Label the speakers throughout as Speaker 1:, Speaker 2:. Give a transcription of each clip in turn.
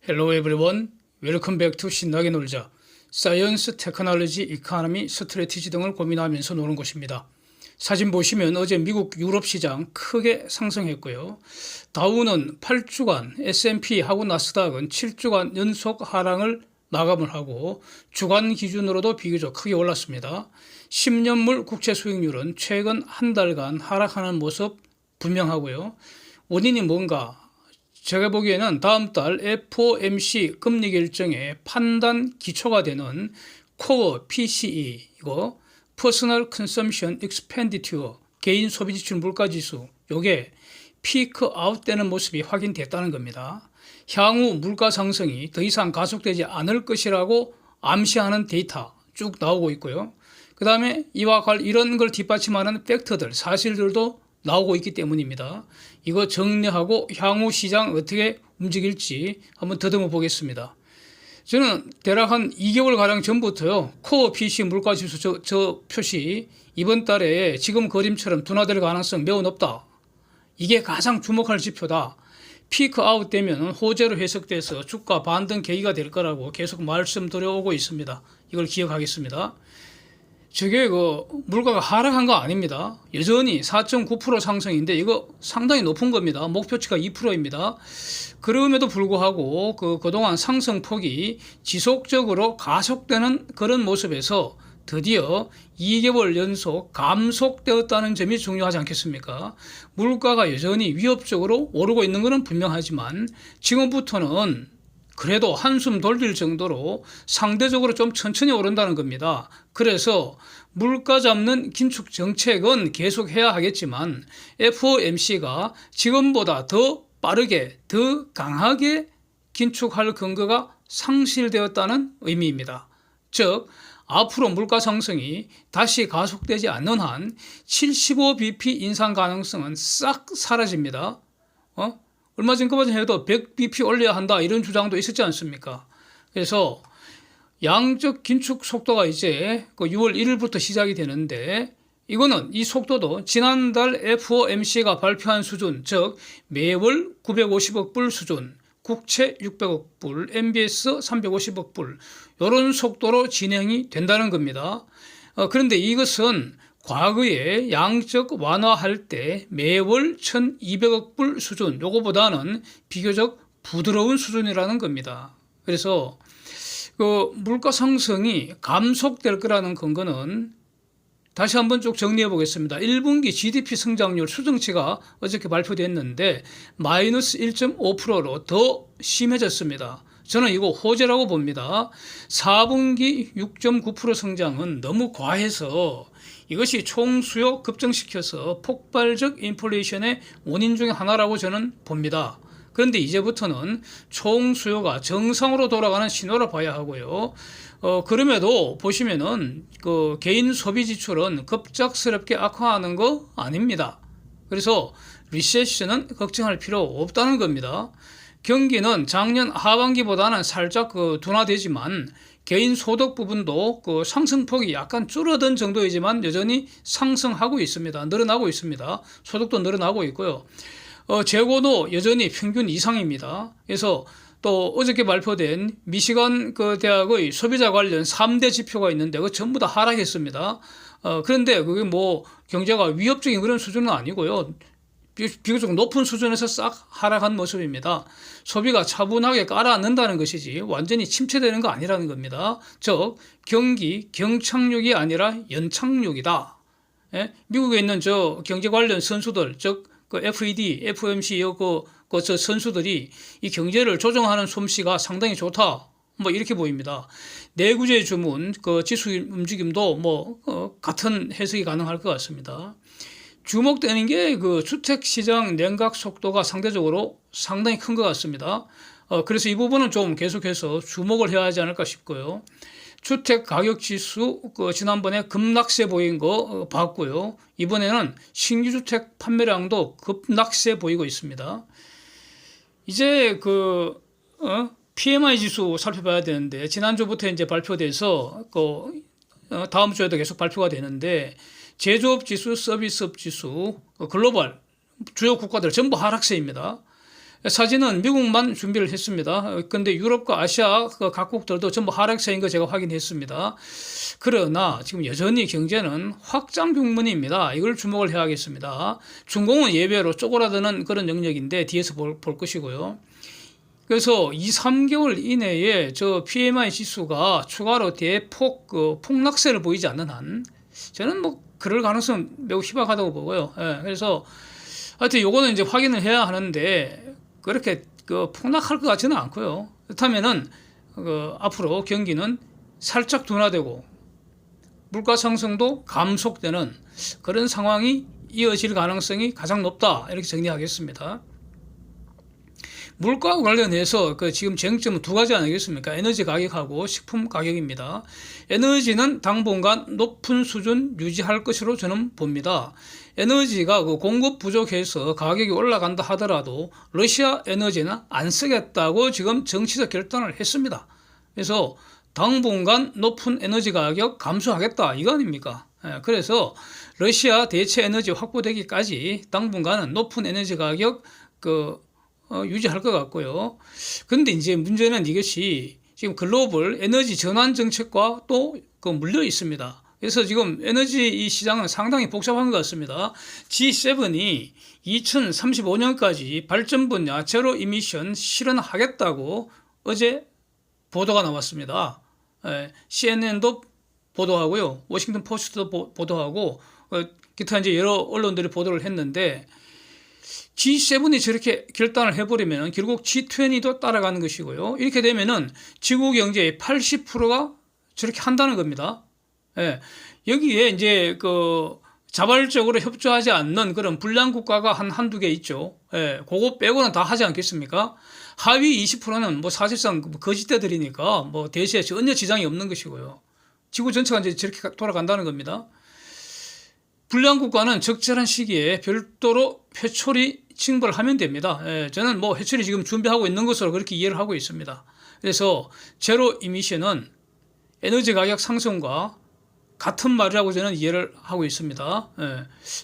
Speaker 1: Hello everyone. Welcome back to 신나게 놀자. 사이언스, 테크놀로지, 이코노미, 스트래티지 등을 고민하면서 노는 곳입니다. 사진 보시면 어제 미국 유럽 시장 크게 상승했고요. 다우는 8주간, S&P하고 나스닥은 7주간 연속 하락을 마감을 하고 주간 기준으로도 비교적 크게 올랐습니다. 10년물 국채 수익률은 최근 한 달간 하락하는 모습 분명하고요. 원인이 뭔가? 제가 보기에는 다음 달 FOMC 금리 결정의 판단 기초가 되는 코어 PCE, 이거 Personal Consumption Expenditure, 개인 소비 지출 물가 지수, 요게 피크 아웃되는 모습이 확인됐다는 겁니다. 향후 물가 상승이 더 이상 가속되지 않을 것이라고 암시하는 데이터 쭉 나오고 있고요. 그 다음에 이런 걸 뒷받침하는 팩터들, 사실들도 나오고 있기 때문입니다. 이거 정리하고 향후 시장 어떻게 움직일지 한번 더듬어 보겠습니다. 저는 대략 한 2개월가량 전부터요, 코어 PC 물가지수 저 표시 이번 달에 지금 그림처럼 둔화될 가능성 매우 높다. 이게 가장 주목할 지표다. 피크 아웃 되면 호재로 해석돼서 주가 반등 계기가 될 거라고 계속 말씀드려오고 있습니다. 이걸 기억하겠습니다. 저게 물가가 하락한 거 아닙니다. 여전히 4.9% 상승인데 이거 상당히 높은 겁니다. 목표치가 2%입니다. 그럼에도 불구하고 그동안 상승폭이 지속적으로 가속되는 그런 모습에서 드디어 2개월 연속 감속되었다는 점이 중요하지 않겠습니까? 물가가 여전히 위협적으로 오르고 있는 것은 분명하지만 지금부터는 그래도 한숨 돌릴 정도로 상대적으로 좀 천천히 오른다는 겁니다. 그래서 물가 잡는 긴축 정책은 계속해야 하겠지만 FOMC가 지금보다 더 빠르게, 더 강하게 긴축할 근거가 상실되었다는 의미입니다. 즉, 앞으로 물가 상승이 다시 가속되지 않는 한 75bp 인상 가능성은 싹 사라집니다. 얼마 전까지 해도 100bp 올려야 한다 이런 주장도 있었지 않습니까? 그래서 양적 긴축 속도가 이제 6월 1일부터 시작이 되는데 이거는 이 속도도 지난달 FOMC가 발표한 수준, 즉 매월 950억 불 수준, 국채 600억 불, MBS 350억 불 이런 속도로 진행이 된다는 겁니다. 그런데 이것은 과거에 양적 완화할 때 매월 1200억 불 수준, 요거보다는 비교적 부드러운 수준이라는 겁니다. 그래서 물가 상승이 감속될 거라는 근거는 다시 한번 쭉 정리해 보겠습니다. 1분기 GDP 성장률 수정치가 어저께 발표됐는데 마이너스 1.5%로 더 심해졌습니다. 저는 이거 호재라고 봅니다. 4분기 6.9% 성장은 너무 과해서 이것이 총수요 급증시켜서 폭발적 인플레이션의 원인 중에 하나라고 저는 봅니다. 그런데 이제부터는 총수요가 정상으로 돌아가는 신호로 봐야 하고요. 그럼에도 보시면은 개인 소비 지출은 급작스럽게 악화하는 거 아닙니다. 그래서 리세션은 걱정할 필요 없다는 겁니다. 경기는 작년 하반기보다는 살짝 둔화되지만 개인 소득 부분도 상승폭이 약간 줄어든 정도이지만 여전히 상승하고 있습니다. 늘어나고 있습니다. 소득도 늘어나고 있고요. 재고도 여전히 평균 이상입니다. 그래서 또 어저께 발표된 미시간 대학의 소비자 관련 3대 지표가 있는데 전부 다 하락했습니다. 그런데 그게 경제가 위협적인 그런 수준은 아니고요. 비교적 높은 수준에서 싹 하락한 모습입니다. 소비가 차분하게 깔아앉는다는 것이지 완전히 침체되는 거 아니라는 겁니다. 즉 경기 경착륙이 아니라 연착륙이다. 예? 미국에 있는 경제 관련 선수들, 즉 FED, FOMC 저 선수들이 이 경제를 조정하는 솜씨가 상당히 좋다. 이렇게 보입니다. 내구재 주문 지수 움직임도 같은 해석이 가능할 것 같습니다. 주목되는 게 주택시장 냉각 속도가 상대적으로 상당히 큰 것 같습니다. 그래서 이 부분은 좀 계속해서 주목을 해야 하지 않을까 싶고요. 주택 가격 지수 지난번에 급락세 보인 거 봤고요. 이번에는 신규 주택 판매량도 급락세 보이고 있습니다. 이제 PMI 지수 살펴봐야 되는데 지난주부터 이제 발표돼서 다음 주에도 계속 발표가 되는데 제조업 지수, 서비스업 지수, 글로벌 주요 국가들 전부 하락세입니다. 사진은 미국만 준비를 했습니다. 근데 유럽과 아시아 각국들도 전부 하락세인 거 제가 확인했습니다. 그러나 지금 여전히 경제는 확장 국면입니다. 이걸 주목을 해야겠습니다. 중공은 예외로 쪼그라드는 그런 영역인데 뒤에서 볼 것이고요. 그래서 2, 3개월 이내에 저 PMI 지수가 추가로 대폭 폭락세를 보이지 않는 한 저는 뭐 그럴 가능성 매우 희박하다고 보고요. 예, 그래서 하여튼 요거는 이제 확인을 해야 하는데 그렇게 폭락할 것 같지는 않고요. 그렇다면은 앞으로 경기는 살짝 둔화되고 물가 상승도 감속되는 그런 상황이 이어질 가능성이 가장 높다 이렇게 정리하겠습니다. 물가와 관련해서 지금 쟁점은 두 가지 아니겠습니까? 에너지 가격하고 식품 가격입니다. 에너지는 당분간 높은 수준 유지할 것으로 저는 봅니다. 에너지가 공급 부족해서 가격이 올라간다 하더라도 러시아 에너지는 안 쓰겠다고 지금 정치적 결단을 했습니다. 그래서 당분간 높은 에너지 가격 감수하겠다 이거 아닙니까? 그래서 러시아 대체 에너지 확보되기까지 당분간은 높은 에너지 가격 유지할 것 같고요. 그런데 이제 문제는 이것이 지금 글로벌 에너지 전환 정책과 또 물려 있습니다. 그래서 지금 에너지 이 시장은 상당히 복잡한 것 같습니다. G7이 2035년까지 발전 분야 제로 이미션 실현하겠다고 어제 보도가 나왔습니다. CNN도 보도하고요. 워싱턴 포스트도 보도하고 기타 이제 여러 언론들이 보도를 했는데 G7이 저렇게 결단을 해버리면 결국 G20도 따라가는 것이고요. 이렇게 되면은 지구 경제의 80%가 저렇게 한다는 겁니다. 여기에 이제 자발적으로 협조하지 않는 그런 불량 국가가 한두 개 있죠. 그거 빼고는 다 하지 않겠습니까? 하위 20%는 뭐 사실상 거짓대들이니까 뭐 대세에 전혀 지장이 없는 것이고요. 지구 전체가 이제 저렇게 돌아간다는 겁니다. 불량 국가는 적절한 시기에 별도로 회초리 징벌을 하면 됩니다. 저는 뭐 회초리 지금 준비하고 있는 것으로 그렇게 이해를 하고 있습니다. 그래서 제로 이미션은 에너지 가격 상승과 같은 말이라고 저는 이해를 하고 있습니다.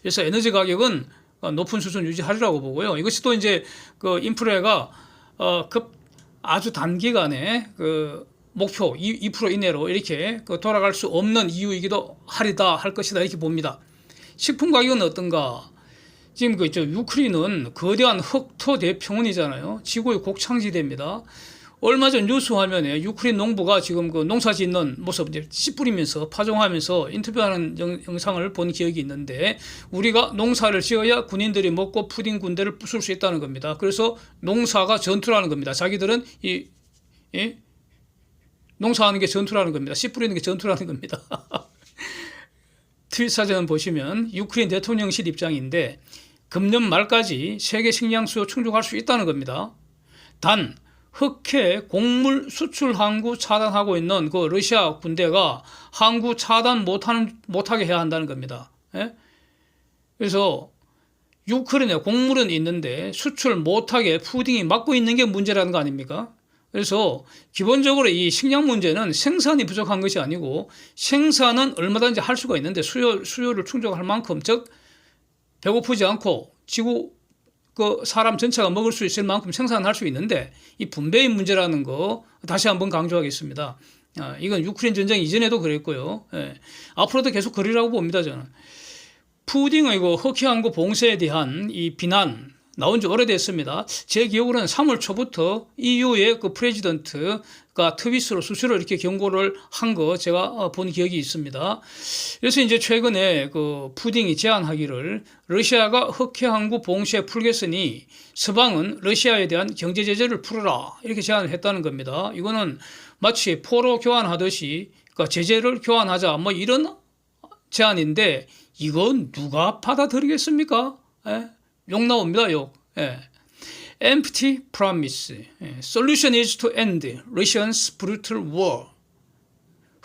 Speaker 1: 그래서 에너지 가격은 높은 수준 유지하리라고 보고요. 이것이 또 이제 인플레가 아주 단기간에 목표 2% 이내로 이렇게 돌아갈 수 없는 이유이기도 할 것이다 이렇게 봅니다. 식품 가격은 어떤가? 지금 유크레인은 거대한 흑토 대평원이잖아요. 지구의 곡창지대입니다. 얼마 전 뉴스 화면에 유크레인 농부가 지금 농사 짓는 모습 씨 뿌리면서 파종하면서 인터뷰하는 영상을 본 기억이 있는데 우리가 농사를 지어야 군인들이 먹고 푸딩 군대를 부술 수 있다는 겁니다. 그래서 농사가 전투라는 겁니다. 자기들은 농사하는 게 전투라는 겁니다. 씨 뿌리는 게 전투라는 겁니다. 트윗 사전 보시면 유크레인 대통령실 입장인데 금년 말까지 세계 식량 수요 충족할 수 있다는 겁니다. 단 흑해 곡물 수출 항구 차단하고 있는 러시아 군대가 항구 차단 못하게 해야 한다는 겁니다. 그래서 유크레인에 곡물은 있는데 수출 못하게 푸딩이 막고 있는 게 문제라는 거 아닙니까? 그래서 기본적으로 이 식량 문제는 생산이 부족한 것이 아니고 생산은 얼마든지 할 수가 있는데 수요를 충족할 만큼 즉 배고프지 않고 지구 사람 전체가 먹을 수 있을 만큼 생산할 수 있는데 이 분배의 문제라는 거 다시 한번 강조하겠습니다. 이건 유크레인 전쟁 이전에도 그랬고요. 앞으로도 계속 그러리라고 봅니다. 저는. 푸딩의 흑해항구 봉쇄에 대한 이 비난 나온 지 오래됐습니다. 제 기억으로는 3월 초부터 EU의 프레지던트가 트윗으로 수시로 이렇게 경고를 한 거 제가 본 기억이 있습니다. 그래서 이제 최근에 푸딩이 제안하기를 러시아가 흑해항구 봉쇄 풀겠으니 서방은 러시아에 대한 경제 제재를 풀어라 이렇게 제안을 했다는 겁니다. 이거는 마치 포로 교환하듯이 제재를 교환하자 뭐 이런 제안인데 이건 누가 받아들이겠습니까? 욕 나옵니다, 욕. Empty promise. Solution is to end Russia's brutal war.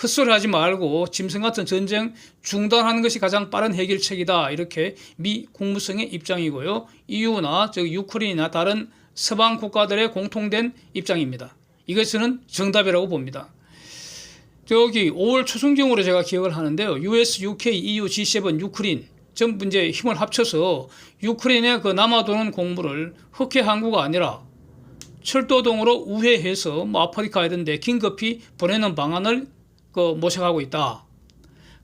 Speaker 1: 헛소리 하지 말고 짐승 같은 전쟁 중단하는 것이 가장 빠른 해결책이다. 이렇게 미 국무성의 입장이고요. EU나 유크레인이나 다른 서방 국가들의 공통된 입장입니다. 이것은 정답이라고 봅니다. 5월 초순경으로 제가 기억을 하는데요. US, UK, EU, G7, 유크레인 전부 이제 힘을 합쳐서 유크레인에 남아도는 곡물을 흑해 항구가 아니라 철도동으로 우회해서 뭐 아프리카 이런데 긴급히 보내는 방안을 모색하고 있다.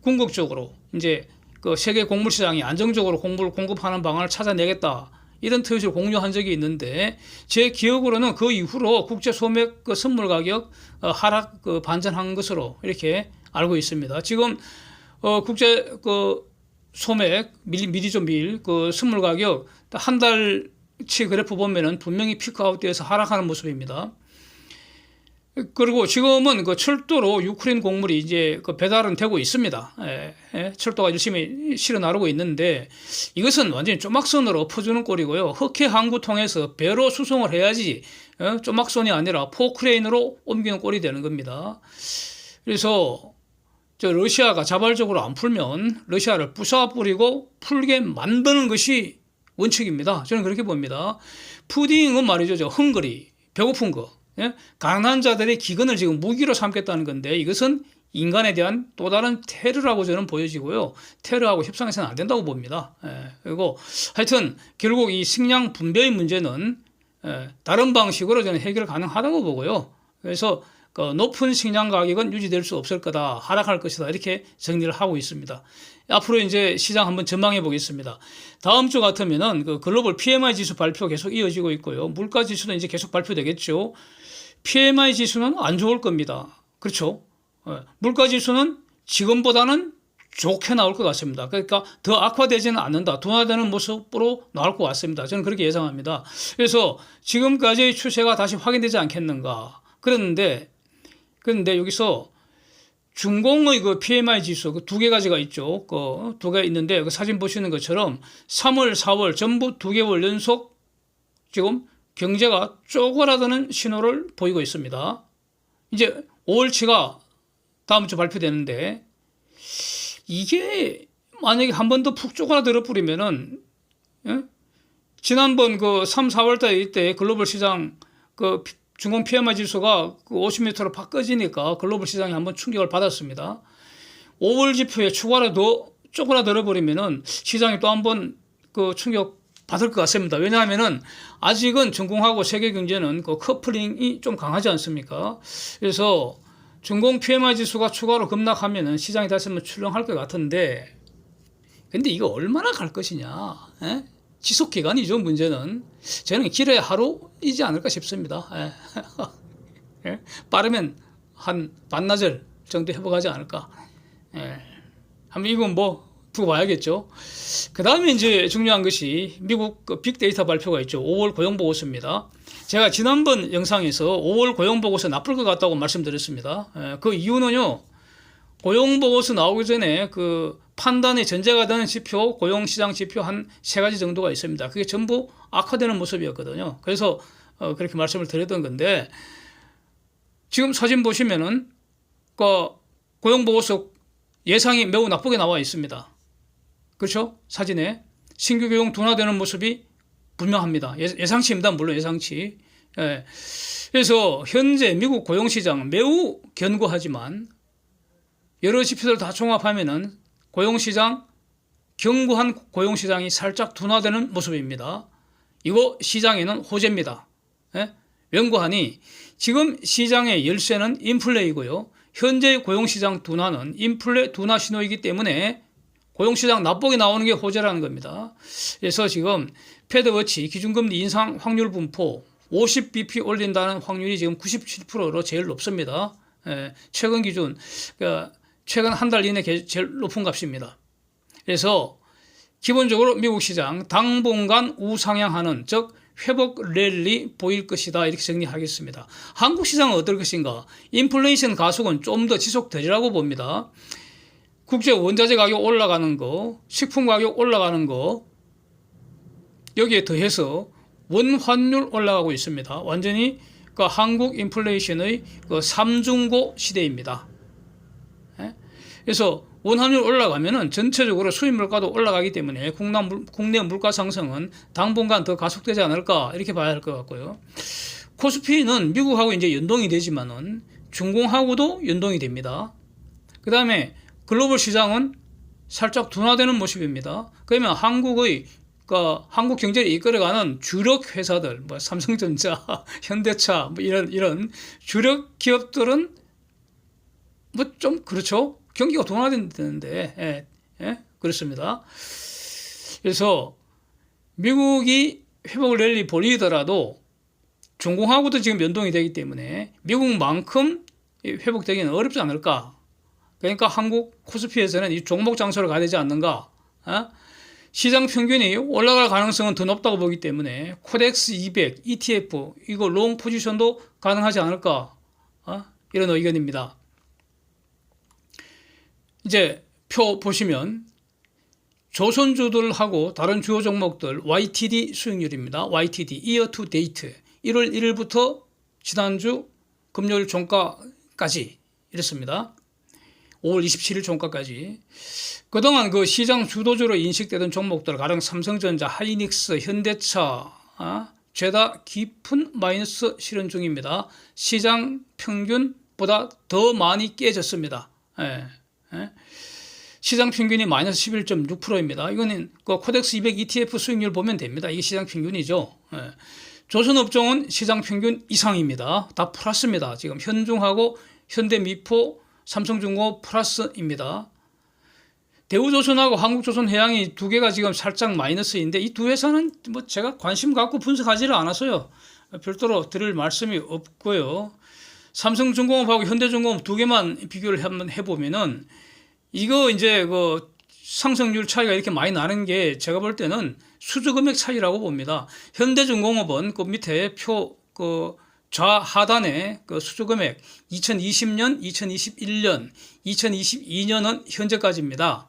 Speaker 1: 궁극적으로 이제 세계 곡물 시장이 안정적으로 곡물을 공급하는 방안을 찾아내겠다. 이런 뜻을 공유한 적이 있는데 제 기억으로는 그 이후로 국제 소맥 선물 가격 하락 반전한 것으로 이렇게 알고 있습니다. 지금 국제 소맥 미리조밀 선물 가격 한 달치 그래프 보면은 분명히 피크아웃되어서 하락하는 모습입니다. 그리고 지금은 철도로 유크레인 곡물이 이제 배달은 되고 있습니다. 철도가 열심히 실어 나르고 있는데 이것은 완전히 조막선으로 퍼주는 꼴이고요. 흑해 항구 통해서 배로 수송을 해야지 조막선이 아니라 포크레인으로 옮기는 꼴이 되는 겁니다. 그래서 러시아가 자발적으로 안 풀면 러시아를 부숴버리고 풀게 만드는 것이 원칙입니다. 저는 그렇게 봅니다. 푸딩은 말이죠. 헝그리, 배고픈 거. 가난한 자들의 기근을 지금 무기로 삼겠다는 건데 이것은 인간에 대한 또 다른 테러라고 저는 보여지고요. 테러하고 협상해서는 안 된다고 봅니다. 그리고 하여튼 결국 이 식량 분배의 문제는 다른 방식으로 저는 해결 가능하다고 보고요. 그래서 높은 식량 가격은 유지될 수 없을 거다. 하락할 것이다. 이렇게 정리를 하고 있습니다. 앞으로 이제 시장 한번 전망해 보겠습니다. 다음 주 같으면은 글로벌 PMI 지수 발표 계속 이어지고 있고요. 물가 지수는 이제 계속 발표되겠죠. PMI 지수는 안 좋을 겁니다. 그렇죠? 물가 지수는 지금보다는 좋게 나올 것 같습니다. 그러니까 더 악화되지는 않는다. 둔화되는 모습으로 나올 것 같습니다. 저는 그렇게 예상합니다. 그래서 지금까지의 추세가 다시 확인되지 않겠는가. 그런데 여기서 중공의 PMI 지수 두 가지가 있죠. 두 개 있는데 사진 보시는 것처럼 3월, 4월 전부 2개월 연속 지금 경제가 쪼그라드는 신호를 보이고 있습니다. 이제 5월치가 다음 주 발표되는데 이게 만약에 한 번 더 푹 쪼그라들어 버리면은 지난번 3, 4월 달 이때 글로벌 시장 중공 PMI 지수가 50m로 팍 꺼지니까 글로벌 시장이 한번 충격을 받았습니다. 5월 지표에 추가로 더 쪼그라들어 버리면은 시장이 또 한번 충격 받을 것 같습니다. 왜냐하면은 아직은 전공하고 세계 경제는 커플링이 좀 강하지 않습니까? 그래서 중공 PMI 지수가 추가로 급락하면은 시장이 다시 한번 출렁할 것 같은데, 근데 이거 얼마나 갈 것이냐? 지속 기간이죠. 문제는 저는 길어야 하루이지 않을까 싶습니다. 빠르면 한 반나절 정도 회복하지 않을까. 한번 이건 두고 봐야겠죠. 그 다음에 이제 중요한 것이 미국 빅데이터 발표가 있죠. 5월 고용보고서입니다. 제가 지난번 영상에서 5월 고용보고서 나쁠 것 같다고 말씀드렸습니다. 그 이유는요, 고용보고서 나오기 전에 판단의 전제가 되는 지표, 고용시장 지표 한 3가지 정도가 있습니다. 그게 전부 악화되는 모습이었거든요. 그래서 그렇게 말씀을 드렸던 건데, 지금 사진 보시면은 고용보고서 예상이 매우 나쁘게 나와 있습니다. 그렇죠? 사진에 신규 고용 둔화되는 모습이 분명합니다. 예상치입니다. 물론 예상치. 그래서 현재 미국 고용시장 매우 견고하지만 여러 지표들 다 종합하면은 견고한 고용시장이 살짝 둔화되는 모습입니다. 이거 시장에는 호재입니다. 연구하니 지금 시장의 열쇠는 인플레이고요. 현재의 고용시장 둔화는 인플레 둔화 신호이기 때문에 고용시장 나쁘게 나오는 게 호재라는 겁니다. 그래서 지금 패드워치 기준금리 인상 확률 분포 50bp 올린다는 확률이 지금 97%로 제일 높습니다. 최근 기준, 최근 한 달 이내 제일 높은 값입니다. 그래서 기본적으로 미국 시장 당분간 우상향하는, 즉 회복 랠리 보일 것이다, 이렇게 정리하겠습니다. 한국 시장은 어떨 것인가? 인플레이션 가속은 좀 더 지속되리라고 봅니다. 국제 원자재 가격 올라가는 거, 식품 가격 올라가는 거, 여기에 더해서 원환율 올라가고 있습니다. 완전히 한국 인플레이션의 3중고 시대입니다. 그래서 원환율 올라가면은 전체적으로 수입 물가도 올라가기 때문에 국내 물가 상승은 당분간 더 가속되지 않을까, 이렇게 봐야 할 것 같고요. 코스피는 미국하고 이제 연동이 되지만은 중공하고도 연동이 됩니다. 그 다음에 글로벌 시장은 살짝 둔화되는 모습입니다. 그러면 한국의 그러니까 한국 경제를 이끌어가는 주력 회사들, 뭐 삼성전자, 현대차, 뭐 이런 주력 기업들은 뭐 좀 그렇죠. 경기가 둔화되는데, 그렇습니다. 그래서 미국이 회복 랠리 벌이더라도 중공하고도 지금 연동이 되기 때문에 미국만큼 회복되기는 어렵지 않을까. 그러니까 한국 코스피에서는 이 종목 장소를 가야 되지 않는가. 시장 평균이 올라갈 가능성은 더 높다고 보기 때문에 코덱스 200, ETF 이거 롱 포지션도 가능하지 않을까. 이런 의견입니다. 이제 표 보시면 조선주들하고 다른 주요 종목들 YTD 수익률입니다. YTD, Year to Date 1월 1일부터 지난주 금요일 종가까지 이랬습니다. 5월 27일 종가까지. 그동안 그 시장 주도주로 인식되던 종목들 가령 삼성전자, 하이닉스, 현대차 죄다 깊은 마이너스 실현 중입니다. 시장 평균보다 더 많이 깨졌습니다. 시장 평균이 마이너스 11.6%입니다. 이거는 그 코덱스 200 ETF 수익률 보면 됩니다. 이게 시장 평균이죠. 조선업종은 시장 평균 이상입니다. 다 플러스입니다. 지금 현중하고 현대미포, 삼성중공업 플러스입니다. 대우조선하고 한국조선해양이 두 개가 지금 살짝 마이너스인데 이 두 회사는 뭐 제가 관심 갖고 분석하지를 않았어요. 별도로 드릴 말씀이 없고요. 삼성중공업하고 현대중공업 두 개만 비교를 한번 해보면은 이거 이제 그 상승률 차이가 이렇게 많이 나는 게 제가 볼 때는 수주금액 차이라고 봅니다. 현대중공업은 그 밑에 표 그 좌하단에 그 수주금액 2020년, 2021년, 2022년은 현재까지입니다.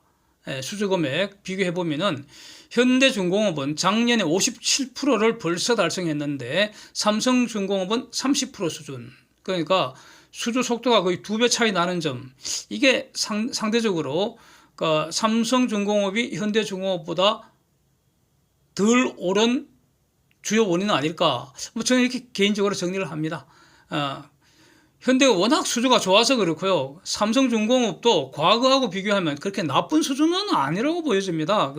Speaker 1: 수주금액 비교해 보면은 현대중공업은 작년에 57%를 벌써 달성했는데 삼성중공업은 30% 수준. 그러니까 수주 속도가 거의 2배 차이 나는 점. 이게 상대적으로 그러니까 삼성중공업이 현대중공업보다 덜 오른 주요 원인은 아닐까. 뭐 저는 이렇게 개인적으로 정리를 합니다. 현대가 워낙 수주가 좋아서 그렇고요. 삼성중공업도 과거하고 비교하면 그렇게 나쁜 수준은 아니라고 보여집니다.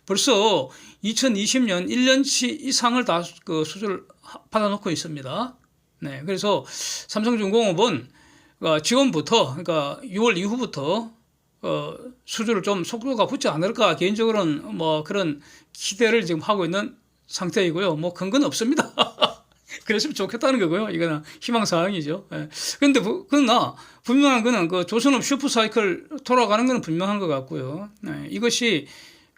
Speaker 1: 벌써 2020년 1년치 이상을 다 그 수주를 받아놓고 있습니다. 네, 그래서 삼성중공업은 지금부터 그러니까 6월 이후부터 수주를 좀 속도가 붙지 않을까 개인적으로는 뭐 그런 기대를 지금 하고 있는 상태이고요. 뭐 근거는 없습니다. 그랬으면 좋겠다는 거고요. 이거는 희망사항이죠. 그런데 그러나 분명한 거는 그 조선업 슈퍼사이클 돌아가는 거는 분명한 것 같고요. 이것이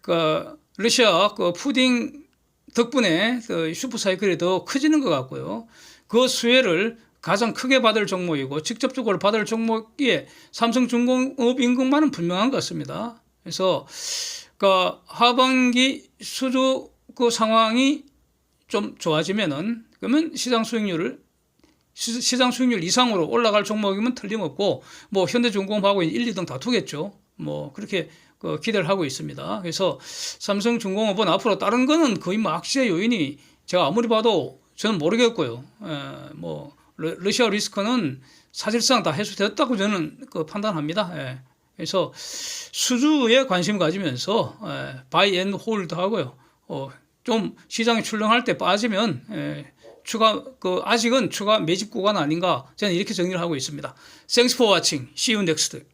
Speaker 1: 그 러시아 그 푸딩 덕분에 그 슈퍼사이클이 더 커지는 것 같고요. 그 수혜를 가장 크게 받을 종목이고 직접적으로 받을 종목이 삼성중공업인 것만은 분명한 것 같습니다. 그래서 그 하반기 수주 그 상황이 좀 좋아지면은 그러면 시장 수익률 이상으로 올라갈 종목이면 틀림없고 뭐 현대중공업하고 1, 2등 다투겠죠. 뭐 그렇게 기대를 하고 있습니다. 그래서 삼성중공업은 앞으로 다른 거는 거의 뭐 악시의 요인이 제가 아무리 봐도 저는 모르겠고요. 뭐 러시아 리스크는 사실상 다 해소됐다고 저는 판단합니다. 그래서 수주에 관심 가지면서 바이 앤 홀드 하고요. 좀 시장이 출렁할 때 빠지면 추가 아직은 추가 매집 구간 아닌가 저는 이렇게 정리를 하고 있습니다. Thanks for watching. See you next.